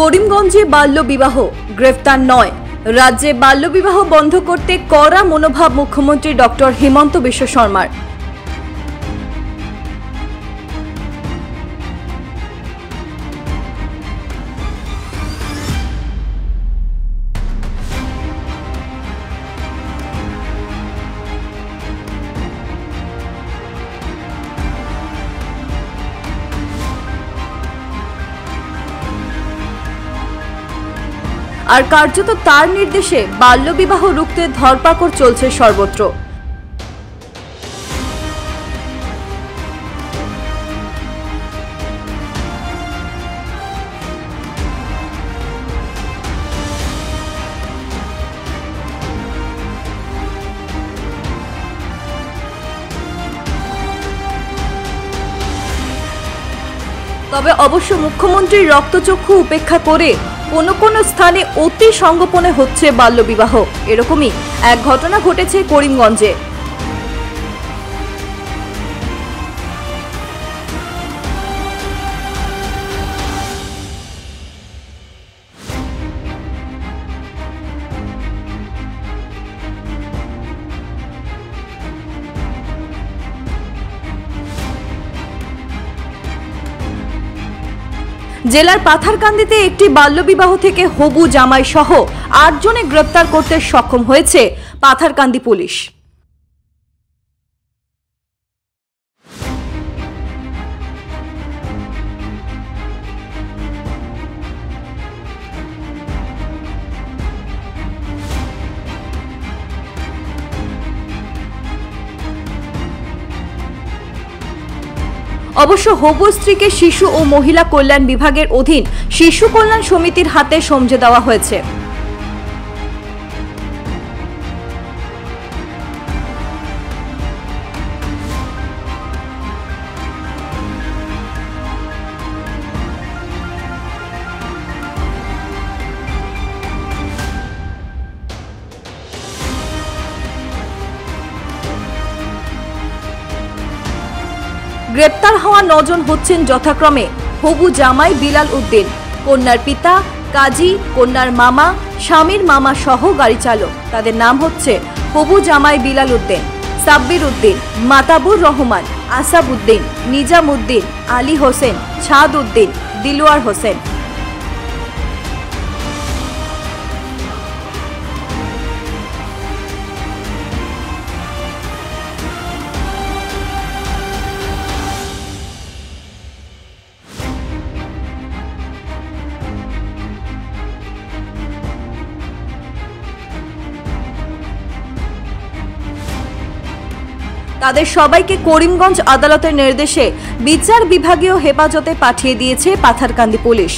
করিমগঞ্জে বাল্যবিবাহ গ্রেফতার নয়। রাজ্যে বাল্যবিবাহ বন্ধ করতে কড়া মনোভাব মুখ্যমন্ত্রী ডক্টর হিমন্ত বিশ্ব শর্মার। আর কার্যত তার নির্দেশে বাল্যবিবাহ রুখতে ধরপাকড় চলছে সর্বত্র। তবে অবশ্য মুখ্যমন্ত্রীর রক্তচক্ষু উপেক্ষা করে কোন স্থানে অতি সংগোপনে হচ্ছে বাল্যবিবাহ। এরকমই এক ঘটনা ঘটেছে করিমগঞ্জে। জেলার পাথারকান্দিতে একটি বাল্যবিবাহ থেকে হবু জামাই সহ ৮ জনে গ্রেপ্তার করতে সক্ষম হয়েছে পাথারকান্দি পুলিশ। অবশ্য হবু স্ত্রীকে শিশু ও মহিলা কল্যাণ বিভাগের অধীন শিশু কল্যাণ সমিতির হাতে সমঝে দেওয়া হয়েছে। গ্রেপ্তার হওয়া ৯ জন হচ্ছেন যথাক্রমে হবু জামাই বিলাল উদ্দিন, কন্যার পিতা কাজী, কন্যার মামা, স্বামীর মামা সহ গাড়ি চালক। তাদের নাম হচ্ছে হবু জামাই বিলাল উদ্দিন, সাব্বির উদ্দিন, মাতাবুর রহমান, আসাব উদ্দিন, নিজাম উদ্দিন, আলী হোসেন, ছাদ উদ্দিন, দিলওয়ার হোসেন। তাদের সবাইকে করিমগঞ্জ আদালতের নির্দেশে বিচার বিভাগীয় হেফাজতে পাঠিয়ে দিয়েছে Patharkandi police.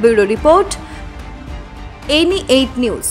Bureau Report, Any 8 News।